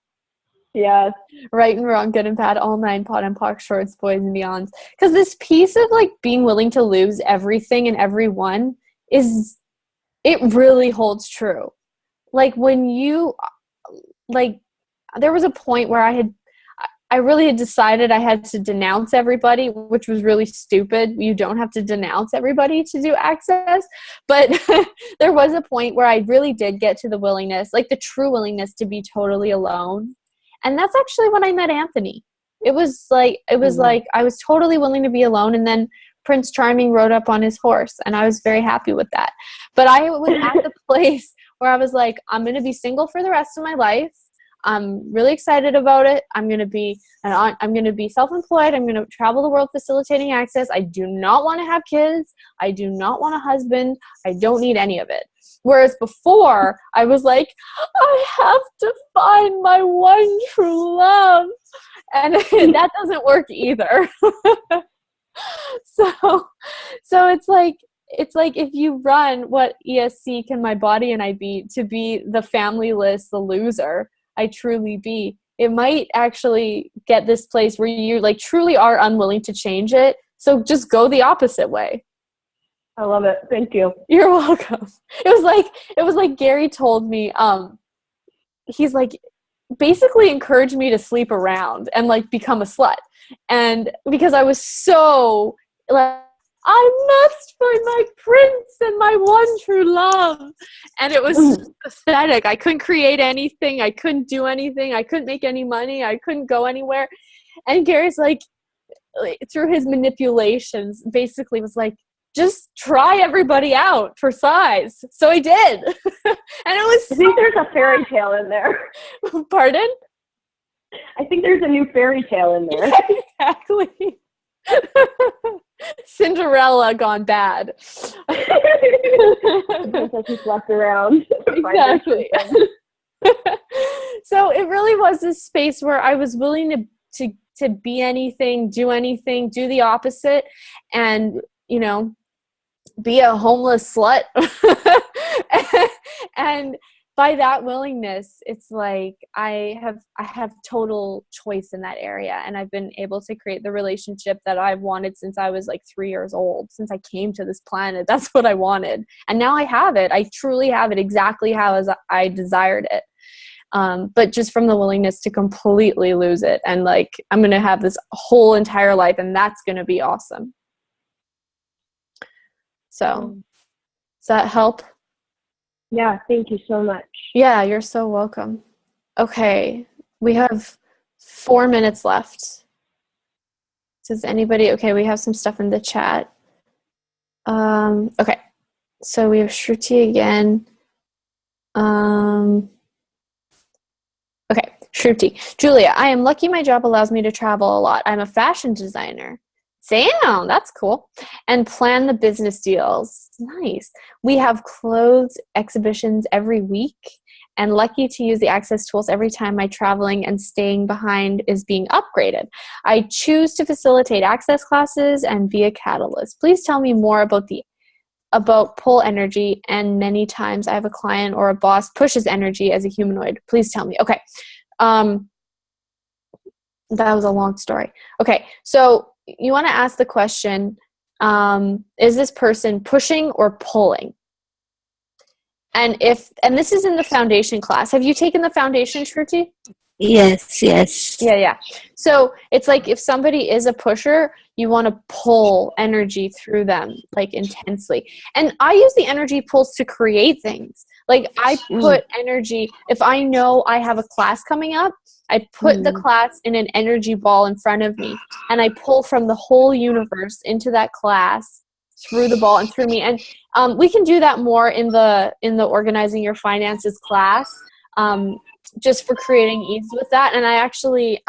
Speaker 6: Yes.
Speaker 1: Right and wrong, good and bad, all nine, pot and pock, shorts, boys and beyonds. Because this piece of like being willing to lose everything and everyone it really holds true. Like, when you, like, there was a point where I really had decided I had to denounce everybody, which was really stupid. You don't have to denounce everybody to do access. But there was a point where I really did get to the willingness, like the true willingness to be totally alone. And that's actually when I met Anthony. It was like I was totally willing to be alone. And then Prince Charming rode up on his horse, and I was very happy with that. But I was at the place where I was like, I'm going to be single for the rest of my life. I'm really excited about it. I'm going to be self-employed. I'm going to travel the world facilitating access. I do not want to have kids. I do not want a husband. I don't need any of it. Whereas before, I was like, I have to find my one true love. And that doesn't work either. So it's like if you run what ESC can my body and I be to be the familyless, the loser I truly be, it might actually get this place where you like truly are unwilling to change it. So just go the opposite way.
Speaker 6: I love it. Thank you.
Speaker 1: You're welcome. It was like Gary told me, he's like, basically encouraged me to sleep around and like become a slut. And because I was so like, I must find my prince and my one true love. And it was just pathetic. I couldn't create anything. I couldn't do anything. I couldn't make any money. I couldn't go anywhere. And Gary's like, through his manipulations, basically was like, just try everybody out for size. So I did. And it was
Speaker 6: I think there's a fairy tale in there.
Speaker 1: Pardon?
Speaker 6: I think there's a new fairy tale in there.
Speaker 1: Yeah, exactly. Cinderella gone bad.
Speaker 6: Princess who slept around.
Speaker 1: Exactly. So it really was this space where I was willing to be anything, do the opposite, and be a homeless slut. And by that willingness, it's like I have total choice in that area, and I've been able to create the relationship that I've wanted since I was like 3 years old. Since I came to this planet, that's what I wanted, and now I have it. I truly have it exactly how I desired it. But just from the willingness to completely lose it, and like I'm gonna have this whole entire life, and that's gonna be awesome. So, does that help?
Speaker 6: Yeah, thank you so much.
Speaker 1: Yeah, you're so welcome. Okay, we have 4 minutes left. Does anybody, okay, we have some stuff in the chat. Okay, so we have Shruti again. Okay, Shruti. Julia, I am lucky my job allows me to travel a lot. I'm a fashion designer. Damn, that's cool. And plan the business deals. Nice. We have clothes exhibitions every week, and lucky to use the access tools every time my traveling and staying behind is being upgraded. I choose to facilitate access classes and be a catalyst. Please tell me more about pull energy, and many times I have a client or a boss pushes energy as a humanoid. Please tell me. Okay. That was a long story. Okay, so you want to ask the question, is this person pushing or pulling? And this is in the foundation class. Have you taken the foundation, Shruti?
Speaker 7: Yes, yes.
Speaker 1: Yeah. So it's like if somebody is a pusher, you want to pull energy through them like intensely. And I use the energy pulls to create things. Like I put energy, if I know I have a class coming up, I put the class in an energy ball in front of me and I pull from the whole universe into that class through the ball and through me. And we can do that more in the organizing your finances class. Just for creating ease with that. And I actually,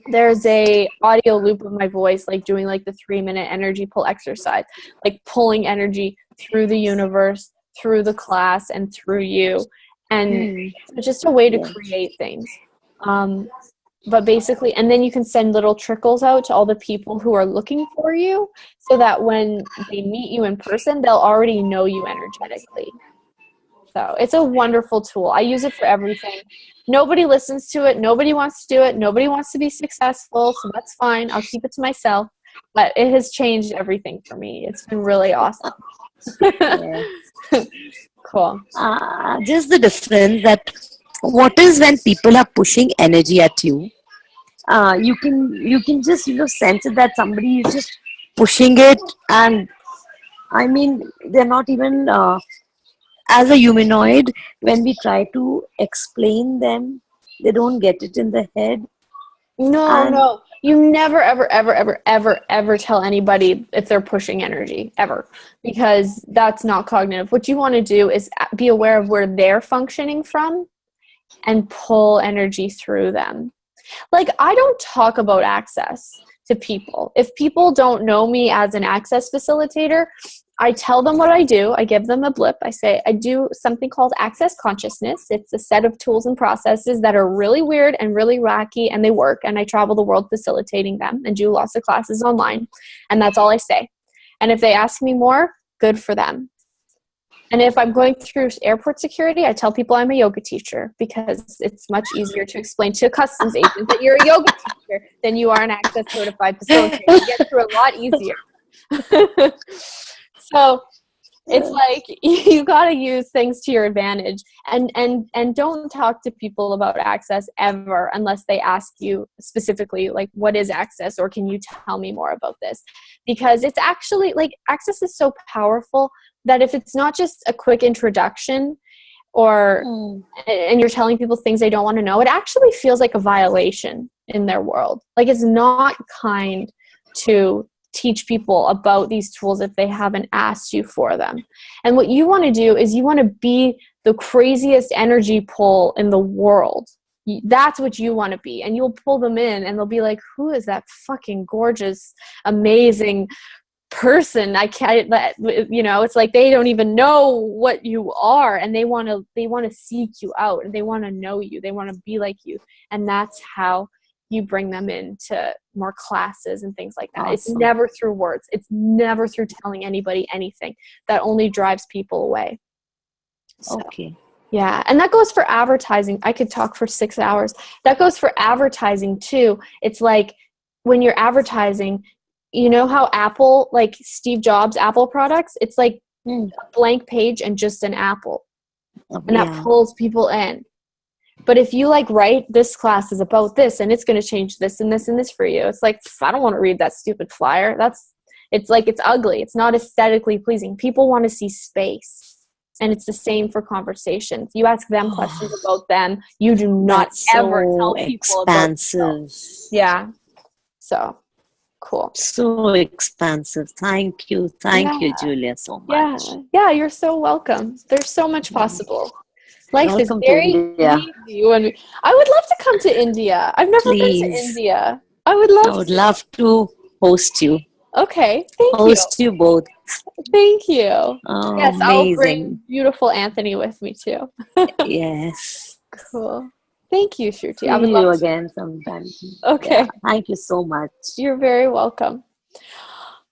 Speaker 1: there's a audio loop of my voice, like doing like the 3-minute energy pull exercise, like pulling energy through the universe, through the class, and through you. And it's just a way to create things. But basically, and then you can send little trickles out to all the people who are looking for you so that when they meet you in person, they'll already know you energetically. So it's a wonderful tool. I use it for everything. Nobody listens to it. Nobody wants to do it. Nobody wants to be successful. So that's fine. I'll keep it to myself. But it has changed everything for me. It's been really awesome. Cool.
Speaker 7: Just the difference that what is when people are pushing energy at you. You can just sense it that somebody is just pushing it, and I mean they're not even. As a humanoid, when we try to explain them, they don't get it in the head.
Speaker 1: No. You never, ever tell anybody if they're pushing energy, ever. Because that's not cognitive. What you want to do is be aware of where they're functioning from and pull energy through them. Like, I don't talk about access to people. If people don't know me as an access facilitator, I tell them what I do. I give them a blip. I say, I do something called access consciousness. It's a set of tools and processes that are really weird and really wacky, and they work. And I travel the world facilitating them and do lots of classes online. And that's all I say. And if they ask me more, good for them. And if I'm going through airport security, I tell people I'm a yoga teacher because it's much easier to explain to a customs agent that you're a yoga teacher than you are an access certified facilitator. You get through a lot easier. So it's like you got to use things to your advantage, and don't talk to people about access ever unless they ask you specifically, like, what is access, or can you tell me more about this? Because it's actually like access is so powerful that if it's not just a quick introduction or and you're telling people things they don't want to know, it actually feels like a violation in their world. Like, it's not kind to teach people about these tools if they haven't asked you for them. And what you want to do is you want to be the craziest energy pull in the world. That's what you want to be. And you'll pull them in and they'll be like, who is that fucking gorgeous, amazing person? I can't, it's like they don't even know what you are, and they want to seek you out, and they want to know you. They want to be like you. And that's how you bring them into more classes and things like that. Awesome. It's never through words. It's never through telling anybody anything. That only drives people away. So,
Speaker 7: okay.
Speaker 1: Yeah. And that goes for advertising. I could talk for 6 hours. That goes for advertising too. It's like when you're advertising, you know how Apple, like Steve Jobs, Apple products, it's like a blank page and just an apple. And that pulls people in. But if you write, this class is about this and it's going to change this and this and this for you. It's like, I don't want to read that stupid flyer. It's ugly. It's not aesthetically pleasing. People want to see space. And it's the same for conversations. You ask them questions about them. You do not ever tell people
Speaker 7: expansive.
Speaker 1: About yourself. Yeah. So cool.
Speaker 7: So expansive. Thank you. Thank you, Julia, so much.
Speaker 1: Yeah, you're so welcome. There's so much possible. Life
Speaker 7: Welcome
Speaker 1: is very
Speaker 7: easy.
Speaker 1: I would love to come to India. I've never been to India. I would love
Speaker 7: to host you.
Speaker 1: Okay, thank you.
Speaker 7: Host you both.
Speaker 1: Thank you.
Speaker 7: Oh,
Speaker 1: yes,
Speaker 7: amazing.
Speaker 1: I'll bring beautiful Anthony with me too.
Speaker 7: Yes.
Speaker 1: Cool. Thank you, Shruti.
Speaker 7: See
Speaker 1: I would
Speaker 7: you
Speaker 1: love
Speaker 7: again sometime.
Speaker 1: Okay.
Speaker 7: Yeah, thank you so much.
Speaker 1: You're very welcome.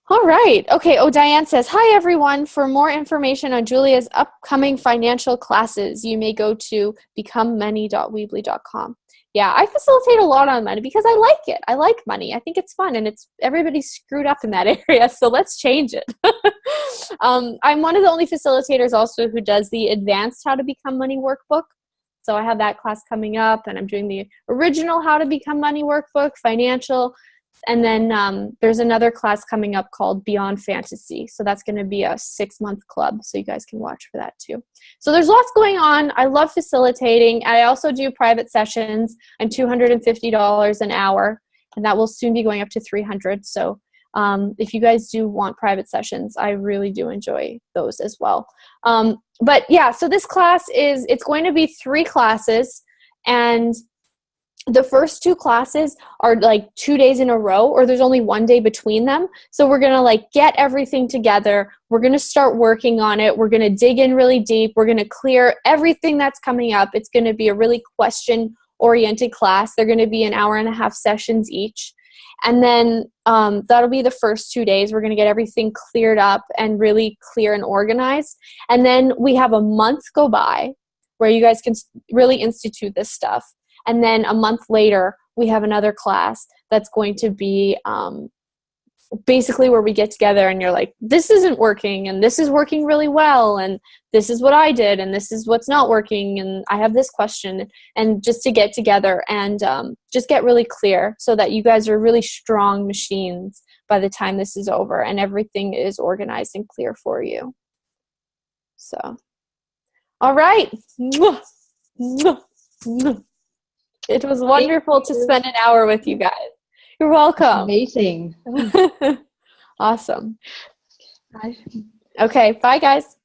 Speaker 1: All right. Okay. Oh, Diane says, hi, everyone. For more information on Julia's upcoming financial classes, you may go to becomemoney.weebly.com. Yeah, I facilitate a lot on money because I like it. I like money. I think it's fun, and everybody's screwed up in that area, so let's change it. I'm one of the only facilitators also who does the advanced How to Become Money workbook. So I have that class coming up, and I'm doing the original How to Become Money workbook, financial. And then there's another class coming up called Beyond Fantasy. So that's going to be a 6-month club. So you guys can watch for that too. So there's lots going on. I love facilitating. I also do private sessions. I'm $250 an hour, and that will soon be going up to $300. So if you guys do want private sessions, I really do enjoy those as well. But yeah, so this class it's going to be 3 classes, and the first 2 classes are like 2 days in a row, or there's only 1 day between them. So we're going to like get everything together. We're going to start working on it. We're going to dig in really deep. We're going to clear everything that's coming up. It's going to be a really question-oriented class. They're going to be an hour-and-a-half sessions each. And then that'll be the first 2 days. We're going to get everything cleared up and really clear and organized. And then we have a month go by where you guys can really institute this stuff. And then a month later, we have another class that's going to be basically where we get together and you're like, this isn't working, and this is working really well, and this is what I did, and this is what's not working, and I have this question. And just to get together and just get really clear so that you guys are really strong machines by the time this is over and everything is organized and clear for you. So, all right. Mwah. Mwah. Mwah. It was wonderful to spend an hour with you guys. You're welcome.
Speaker 4: Amazing.
Speaker 1: Awesome.
Speaker 4: Bye.
Speaker 1: Okay, bye guys.